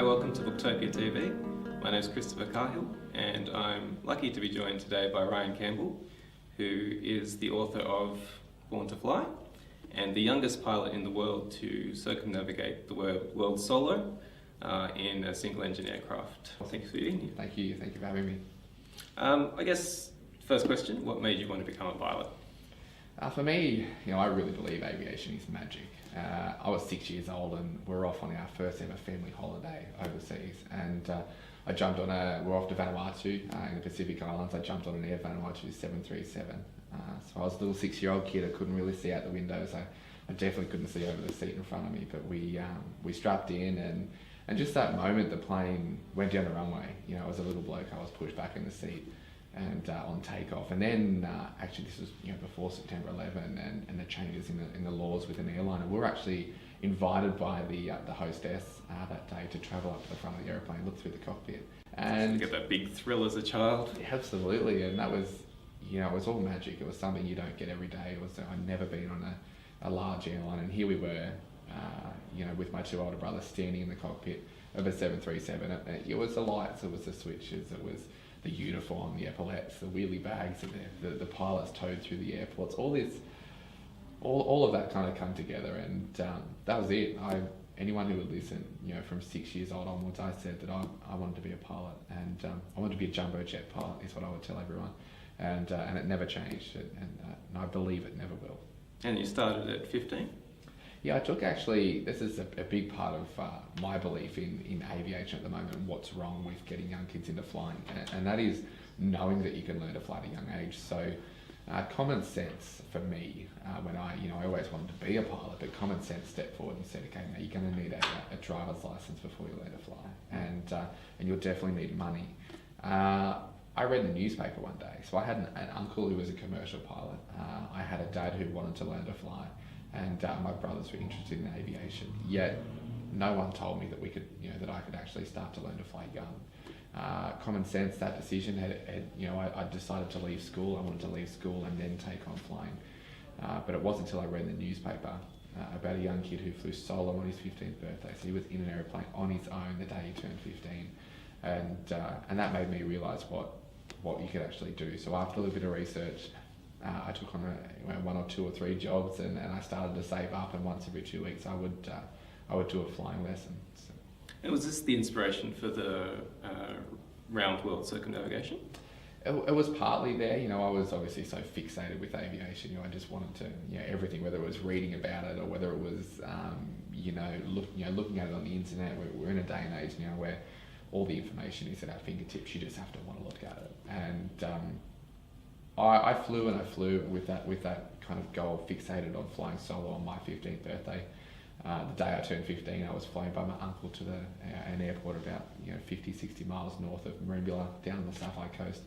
welcome to Booktopia TV. My name is Christopher Cahill, and I'm lucky to be joined today by Ryan Campbell, who is the author of Born to Fly, and the youngest pilot in the world to circumnavigate the world solo in a single-engine aircraft. Thank you for being here. Thank you for having me. I guess, first question, what made you want to become a pilot? For me, I really believe aviation is magic. I was 6 years old and we were off on our first ever family holiday overseas, and I jumped on we're off to Vanuatu in the Pacific Islands. I jumped on an Air Vanuatu 737. So I was a little 6-year-old kid. I couldn't really see out the windows. I definitely couldn't see over the seat in front of me, but we strapped in, and just that moment the plane went down the runway. As a little bloke, I was pushed back in the seat and on takeoff, and then actually this was before September 11 and the changes in the laws with an airline, and we were actually invited by the hostess that day to travel up to the front of the aeroplane, look through the cockpit, and you get that big thrill as a child. Absolutely, and that was it was all magic. It was something you don't get every day. I'd never been on a large airline, and here we were with my two older brothers standing in the cockpit of a 737. It was the lights, it was the switches, it was the uniform, the epaulettes, the wheelie bags that the pilots towed through the airports. All of that kind of come together, and that was it. Anyone who would listen, from 6 years old onwards, I said that I wanted to be a pilot, and I wanted to be a jumbo jet pilot is what I would tell everyone, and it never changed, and I believe it never will. And you started at 15? Yeah, I took this is a big part of my belief in aviation at the moment, and what's wrong with getting young kids into flying, and that is knowing that you can learn to fly at a young age. So common sense for me, when I always wanted to be a pilot, but common sense stepped forward and said, okay, now you're going to need a driver's license before you learn to fly, and you'll definitely need money. I read the newspaper one day, so I had an uncle who was a commercial pilot. I had a dad who wanted to learn to fly, and my brothers were interested in aviation. Yet no one told me that that I could actually start to learn to fly young. Common sense, that decision I decided to leave school. I wanted to leave school and then take on flying. But it wasn't until I read the newspaper about a young kid who flew solo on his 15th birthday. So he was in an aeroplane on his own the day he turned 15, and that made me realise what you could actually do. So after a little bit of research, I took on one or two or three jobs, and I started to save up, and once every 2 weeks I would do a flying lesson. So. And was this the inspiration for the round world circumnavigation? It was partly there. I was obviously so fixated with aviation. I just wanted to, everything, whether it was reading about it or whether it was, looking at it on the internet. We're in a day and age now where all the information is at our fingertips. You just have to want to look at it. And I flew with that kind of goal, fixated on flying solo on my 15th birthday. The day I turned 15, I was flown by my uncle to an airport about 50, 60 miles north of Merimbula, down on the South Coast.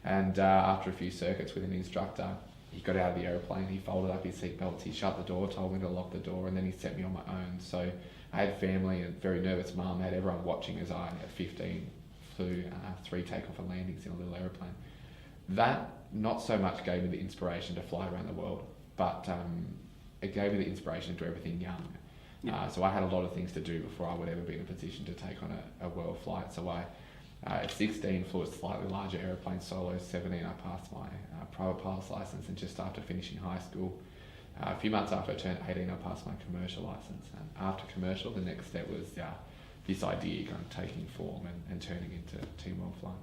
And after a few circuits with an instructor, he got out of the aeroplane, he folded up his seatbelts, he shut the door, told me to lock the door, and then he set me on my own. So I had family, a very nervous mum, I had everyone watching as I, at 15, flew 3 takeoff and landings in a little aeroplane. That not so much gave me the inspiration to fly around the world, but it gave me the inspiration to do everything young. Yeah. So I had a lot of things to do before I would ever be in a position to take on a world flight. So I, at 16, flew a slightly larger aeroplane solo. 17, I passed my private pilot's license, and just after finishing high school, a few months after I turned 18, I passed my commercial license. And after commercial, the next step was this idea kind of taking form and turning into team world flying.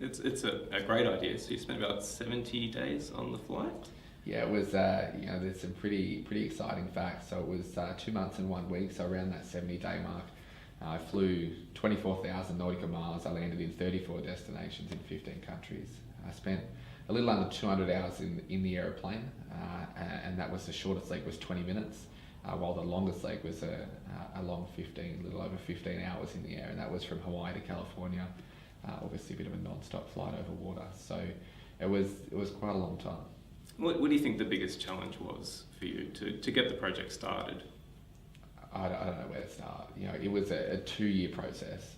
It's a great idea. So you spent about 70 days on the flight? Yeah, it was, there's some pretty exciting facts. So it was 2 months and 1 week, so around that 70-day mark. I flew 24,000 nautical miles. I landed in 34 destinations in 15 countries. I spent a little under 200 hours in the aeroplane, and that was the shortest leg was 20 minutes, while the longest leg was a long a little over 15 hours in the air, and that was from Hawaii to California. Obviously a bit of a non-stop flight over water, so it was quite a long time. What do you think the biggest challenge was for you to get the project started? I don't know where to start. It was a 2-year process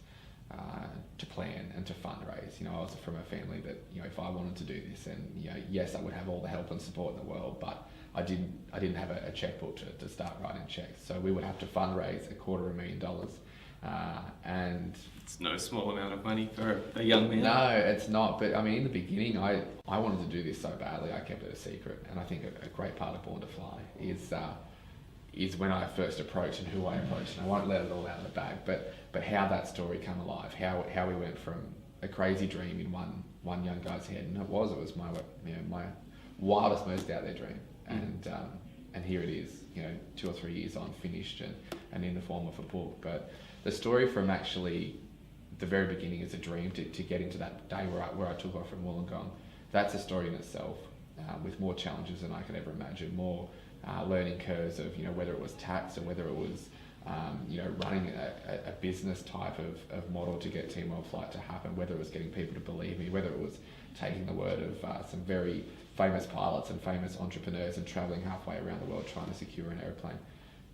to plan and to fundraise. I was from a family that if I wanted to do this, and yes, I would have all the help and support in the world, but I didn't have a checkbook to start writing checks. So we would have to fundraise $250,000, And it's no small amount of money for a young man. no, it's not. But I mean, in the beginning, I wanted to do this so badly, I kept it a secret. And I think a great part of Born to Fly is when I first approached and who I approached. And I won't let it all out of the bag, but how that story came alive, how we went from a crazy dream in one young guy's head, and it was my wildest, most out there dream, and here it is, 2 or 3 years on, finished and in the form of a book. But the story from actually the very beginning as a dream to get into that day where I took off from Wollongong, that's a story in itself, with more challenges than I could ever imagine, more learning curves of whether it was tax or whether it was running a business type of model to get Team World Flight to happen, whether it was getting people to believe me, whether it was taking the word of some very famous pilots and famous entrepreneurs and travelling halfway around the world trying to secure an aeroplane.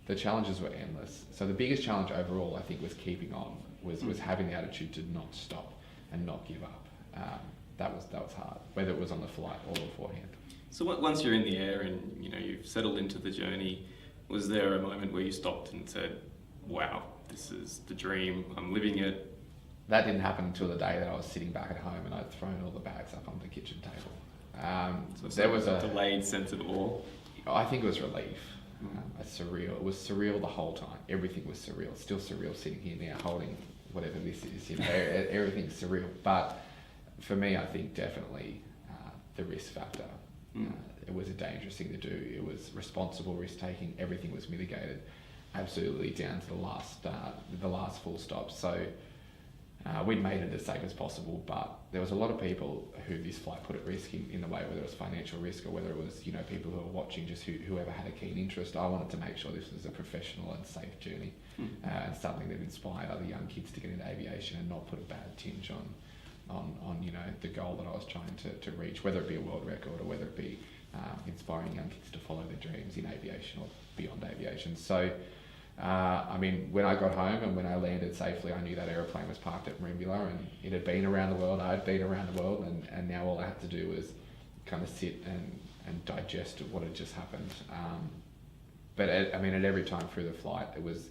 The challenges were endless. So the biggest challenge overall, I think, was keeping on, was having the attitude to not stop and not give up. That was hard, whether it was on the flight or beforehand. So once you're in the air and you've settled into the journey, was there a moment where you stopped and said, wow, this is the dream, I'm living it? That didn't happen until the day that I was sitting back at home and I'd thrown all the bags up on the kitchen table. So there was a delayed sense of awe? I think it was relief. Surreal. It was surreal the whole time. Everything was surreal. It's still surreal sitting here now holding whatever this is. Everything's surreal. But for me, I think definitely the risk factor. It was a dangerous thing to do. It was responsible risk taking. Everything was mitigated, absolutely down to the last full stop. So we'd made it as safe as possible, but there was a lot of people who this flight put at risk in the way, whether it was financial risk or whether it was people who were watching, just whoever had a keen interest. I wanted to make sure this was a professional and safe journey, and something that inspired other young kids to get into aviation and not put a bad tinge on the goal that I was trying to reach, whether it be a world record or whether it be inspiring young kids to follow their dreams in aviation or beyond aviation. So when I got home and when I landed safely, I knew that aeroplane was parked at Merimbula and it had been around the world. I'd been around the world, and now all I had to do was kind of sit and digest what had just happened. But at every time through the flight, it was,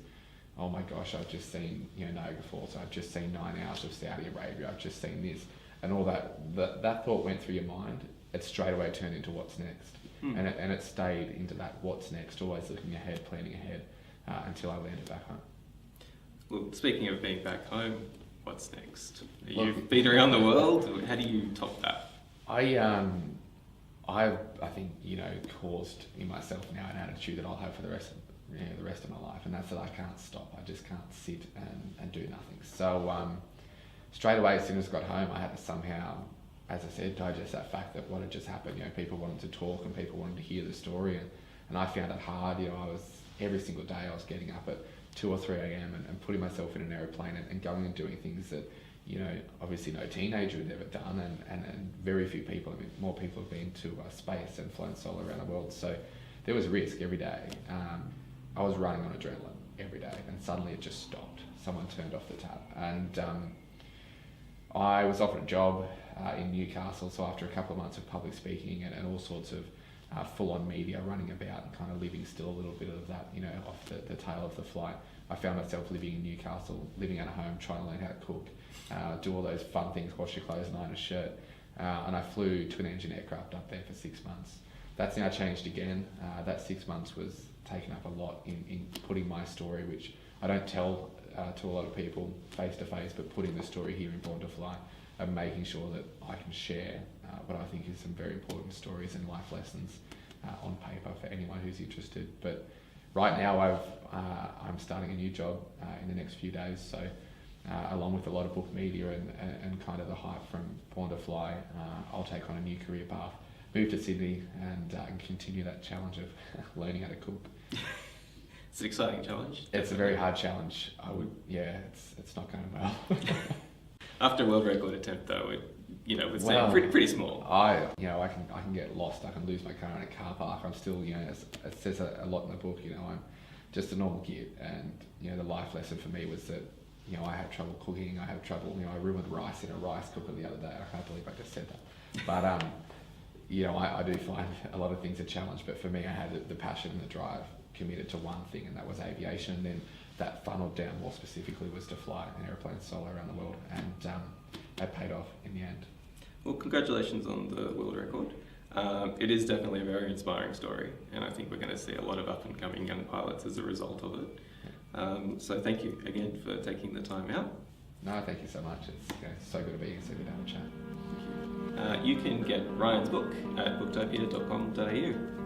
oh my gosh, I've just seen Niagara Falls, I've just seen 9 hours of Saudi Arabia, I've just seen this, and all that thought went through your mind. It straight away turned into what's next, and it stayed into that what's next, always looking ahead, planning ahead, until I landed back home. Well, speaking of being back home, what's next? You've been around the world. How do you top that? I think caused in myself now an attitude that I'll have for the rest of my life, and that's that I can't stop. I just can't sit and do nothing. So straight away, as soon as I got home, I had to somehow, as I said, digest that fact that what had just happened. People wanted to talk and people wanted to hear the story, and I found it hard. Every single day I was getting up at 2 or 3 a.m. and putting myself in an aeroplane and going and doing things that obviously no teenager had ever done, and very few people. More people have been to space and flown solo around the world. So there was risk every day. I was running on adrenaline every day, and suddenly it just stopped. Someone turned off the tap, and I was offered a job in Newcastle. So after a couple of months of public speaking and all sorts of full-on media running about and kind of living still a little bit of that, off the tail of the flight, I found myself living in Newcastle, living at home, trying to learn how to cook, do all those fun things, wash your clothes and iron a shirt. And I flew twin-engine aircraft up there for 6 months. That's now changed again. That 6 months was taken up a lot in putting my story, which I don't tell to a lot of people face-to-face, but putting the story here in Born to Fly and making sure that I can share what I think is some very important stories and life lessons on paper for anyone who's interested. But right now I'm starting a new job in the next few days, so along with a lot of book media and kind of the hype from Born to Fly, I'll take on a new career path, move to Sydney and continue that challenge of learning how to cook. It's an exciting challenge. It's a very hard challenge. It's not going well. After a world record attempt, though, it's pretty small. I can get lost. I can lose my car in a car park. I'm still, it says a lot in the book. I'm just a normal kid, and the life lesson for me was that I have trouble cooking. I have trouble. I ruined rice in a rice cooker the other day. I can't believe I just said that. But I do find a lot of things a challenge. But for me, I had the passion and the drive, committed to one thing, and that was aviation. And then that funneled down more specifically was to fly an aeroplane solo around the world, and that paid off in the end. Well, congratulations on the world record. It is definitely a very inspiring story, and I think we're going to see a lot of up-and-coming young pilots as a result of it. So thank you again for taking the time out. No, thank you so much. It's so good to be here, so good to have a chat. You can get Ryan's book at booktopia.com.au.